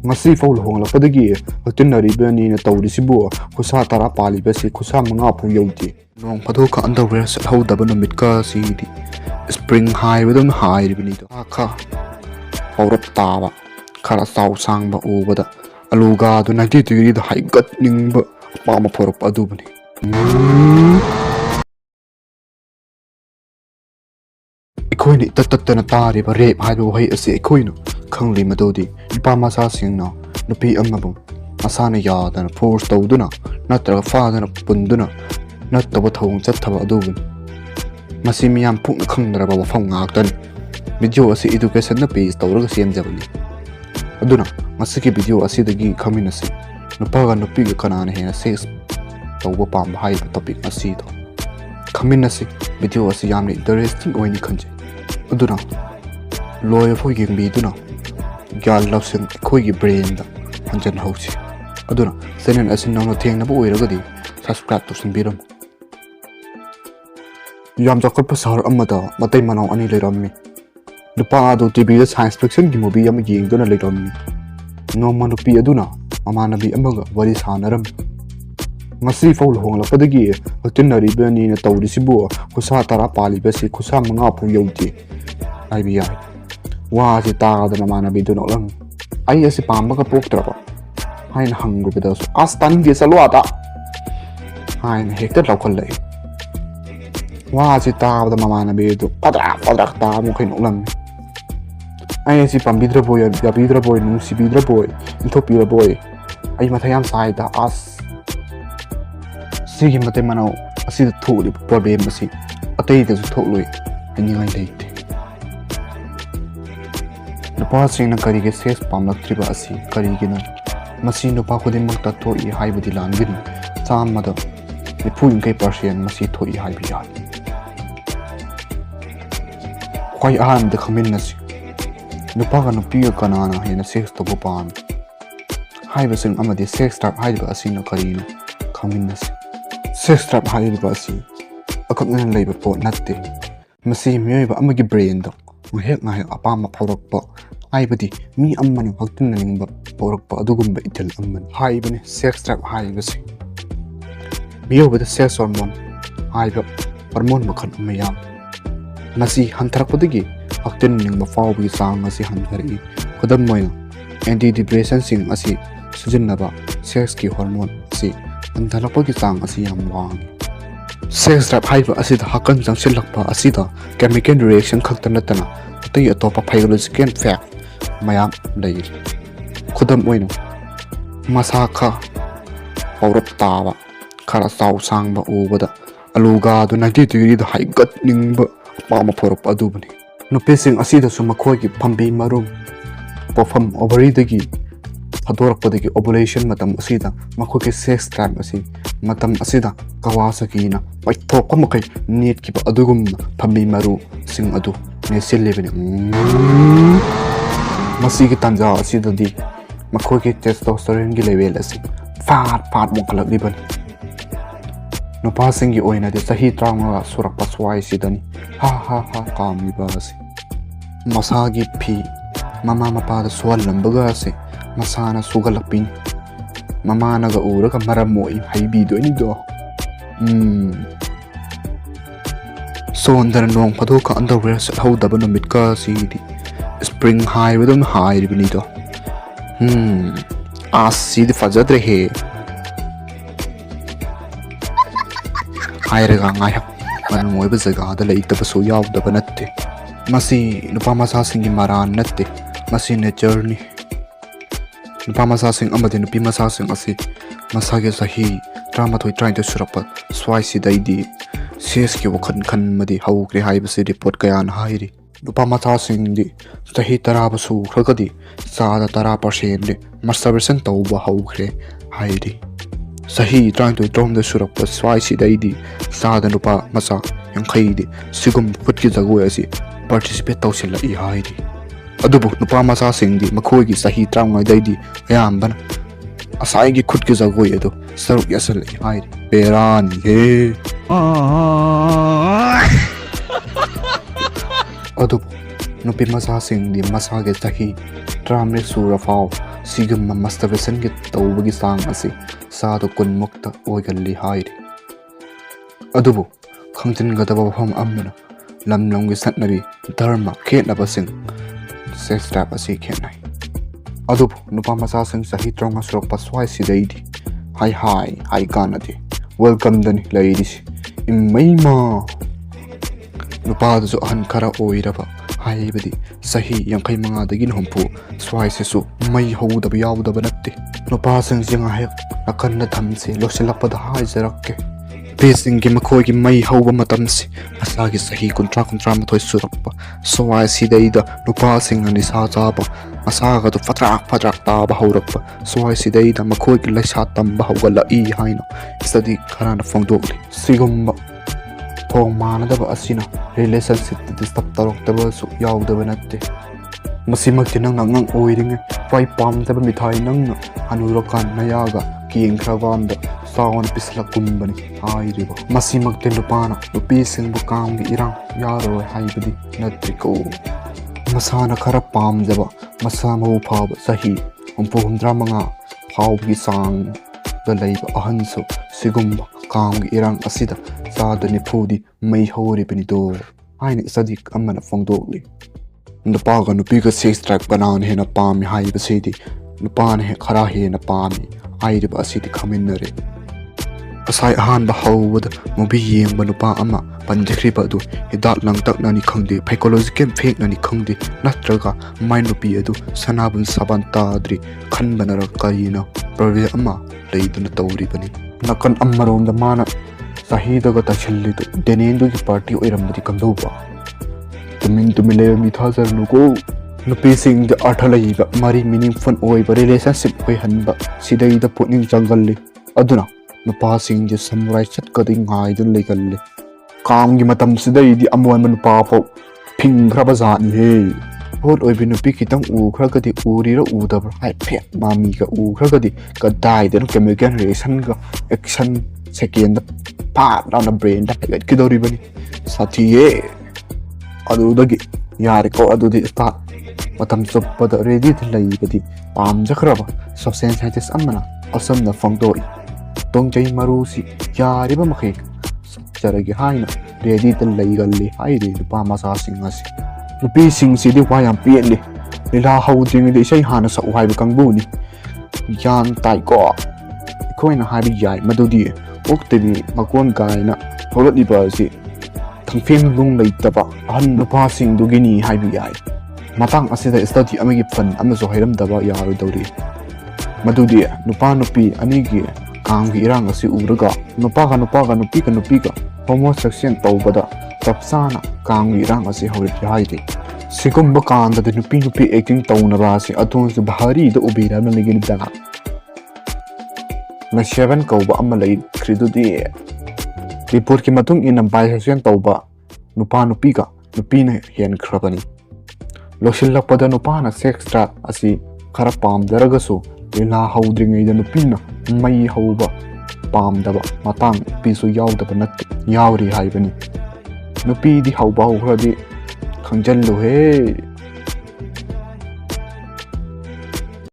ngasi fau luhonglakpadagi hatinaribani na tawrisibu khusa tara palibasi khusa manga phu yauti nong phadoka underwear sathawdaba numit sidi spring high wedon high ribani to kha paurap tawa khara saw sangba ubada aluga du 90 degree da high gut ningba pama phorap adubani Ikhoini tatatana tari ba rape haibu hai ase ikhoino khangli madodi ipa masa singna nupi amabu masana yadana force tawduna natraga fadana punduna nattaba thawng chathaba adubun masi miyam phukna khangdraba wafam ngaktan video ase education na page tawraga semjabani aduna masiki video asidagi khaminase nupaga nupiga kanana hena sex tawba pam hai topic asido khaminase video ase yamne interesting oini khanje aduna loy fo yengbiduna gyan lousing khoi brain da hanjan hausi aduna channel asin nang thengna bo oiragadi subscribe to sinbiram yam jakot pasar amada matai manau ani leirammi nupa adu tv da science fiction gi movie am yengduna leirammi noma nupi aduna mamanabi amaga wari sanaram ngasi fau luhonglakpadagi hatinaribani na tawrisibu khusa tara palibasi khusa manga phu yauti IBI wa si ta da mamana bi do lang ai asi pamba ka pok tra ba hai na hangu bi da so astan ge salwa ta hai na hekta lakhal lai wa si ta da mamana bi do padra ta mo khin ulam ai asi pambidra boy ya bidra boy nu si bidra boy intopira boy ai mathayam sai da as sigi mate manau asi da thuli problem asi atai da su tholui ani ngai dei nupa singna karige sex pamlaktriba asi karigina masi nupa khudimmakta thoi haibadi langin chamada 90% masi thoi haibi ya khoi aham de khamin nasi nupa ga nupiga kanana hena sex to pam haibasing amadi sex trap haiba asi na karina khamin nasi sex trap haiba asi akakna leiba po natte masi myoiba amagi brain do ngahek apama phawrakpa aibadi mi ammani haktunna ningba phawrakpa adugumba ithal amman haibani sex trap haibasi miyobada sex hormone haiba hormone makhan amayam masi hantarakpadagi haktunna ningba fawbi sang asi hanthari khudam moina anti depressant sing asi sujinnaba sex ki hormone asi hantarakpagi sang asi yam wang sex trap haiba asida hakan jangsilakpa asida chemical reaction khaktan natana atai atopa physiological fact mayam leir khudam oina masakha paurap tawa khara saw sangba ubada aluga du 90 degree da high gut ningba pama phorap adubani nupesing asida su makhoi gi phambi marum pofam ovary dagi hadorakpadagi ovulation matam asida makhoi ki sex time asi matam asida kawasaki na paithok makai net ki adugum phambi maru sing adu nesil lebeni masigi tanja asidadi makhoi ki testosterone gi level asi fat mokhalak liban nupa singi oina de sahi trauma surak paswai sidani ha kami basi masagi phi mama mapa da swal lambaga ase masana sugalapin mama naga uraga maramoi haibi do ni do so under nong phadoka underwear sathawdaba numit ka sidi spring high wedon high ribani do sidi fajadre he hairaga ngai man moiba jaga da leitaba so yawdaba natte masi nupa masa singi maran natte masi nature ni nupa masa sing amade nupi masa sing asi masage sahi drama thoi trying to surapa swaisi daidi cs ki wakhan khan madi haukre haibase report kayan hairi nupa masa sing di sahi taraba su khagadi sada 10% le masturbation tawba haukre hairi sahi trying to drum the surapa swaisi daidi sada nupa masa yang khaidi sigum khutki jagoi asi participate tawsila I hairi adubu nupa masa sing di makhoi gi sahi trangai daidi ayambana asai gi khut gi jagoi edo saruk yasal I hairi peran he adubu nupi masa sing di masa ge sahi tramre sura faw Sigumma masturbation get Toubagi sang asi Sado kun mukta oigalli hairi. Adubu Kangtin Gadaba Hom Amuna Lam Long Satnabi Dharma Ketnabasing Sex trap asi Kenai. Adubu Nupa Masasing Sahitronga Sropa Swisi Lady. Hi Kanadi. Welcome then ladies. In Mayma Nupazo Ankara Oiraba. Hi badi Sahi Yankai Manga the Ginhompo Swisisu May hold the Biaw the Banati. No passing Zingahek Nakanda Tamsi Losilapa the High Zerake. Pacing Gimakogi May Hova Matamsi Asagi Sahi Contractramatoy Surapa. So I see the Ida no passing on his heart up. Asaga to Fatrak Taba Horapa. So I see the Ida Makogi Leshatam Bahawala E Hino. Study Kanana Fondoli. Sigumba Pong Manadaba Asina relationship to the stop Taroctable so Yaw the Venate. Masimakinang oiling, 5 palm the Mitai Nang, Anurokan Nayaga, King Kravanda, Sound Pisla Kumbani, I river. Masimak Tendupana, the peace in Bukam, the Iran, Yaro, Haibadi, Natrico. Masana Kara Palm Deba, Masamo Pab, Sahi, Umpum Dramanga, Paugi Sang, the labor Ahanso, Sigumba, Kang Iran Asida, Sada Nipudi, May Hori Benido. I Sadik Amana Fondoli. Nupaga Nupiga 6 track Banan Henna Pammi High City, Nupan Karahi and a Pammi, Iba City Kaminari. Asai Han Bahawad, Mobi Banupa Ama, Panjakriba, Hidat Lang Nani Kundi, Pecolozican Fake Nani Kundi, Natraga, Minupiadu, Sanabun Sabantadri, Kanana Karina, Pravi Ama, laid on the Tauribani. Nakan Amarum the Mana, Sahida got a chillido, Denendo the party or American Tumin to Milay Mithazer Nugo. Nupacing the Atalaiba, Mari meaning fun oiba relationship way Hanba, Sidai the putting jungle. Aduna, Nupasing the samurai chat cutting hide and legally. Calm Gimatam Sidai the Amoyman Papo, Ping Rabazani, hey. What oibin Pikitang Ukragati Urira Udab, I pet Mamiga Ukragati, got died and Kamigan race and action second part on the brain that I get Kidoribani. Sati. Adudagi Yariko Adudi start. Matam Suppada ready to lay body, Pam Jakraba, so sense has Amana, awesome the Fondoi. Don't Jay Marusi, Yariba Maki, Jaragi Haina, ready to legally hide the Palmas asking us. The piecing city why I'm peely. Lila holding the Shayhanas of Waiba Buni. Yan Taiko. Coin a high yai, Madudi, Oktavi, Makon Gaina, Holly Bazi. Film Lung Lake Taba, passing Dugini High Bi. Matang Asida study Amigiphan, Amazo Hiram Daba Yaro Dori. Madudi, Nupanupi, Anigi, Kang Irangasi Uraga, Nupaga, Nupiga, Homo section Taubada, Tapsana, Kang Irangasi Hori. Sigumbakan that the Nupi 18 Taunabasi, Atons the Bahari, the Ubira Naligida. Nashavan Koba Amalay, Cridudi. Report Kimatung in a biasation Tauba, Nupiga, Nupina Hen Krabani. Loshilla Pada Nupana sex trap as he Karapam, Daragaso, Lila holding a Nupina, May Hova, Pam Daba, Matang, Piso Yaw the Panat, Yauri Hibani. Nupi the Hauba, Kanjalo, hey.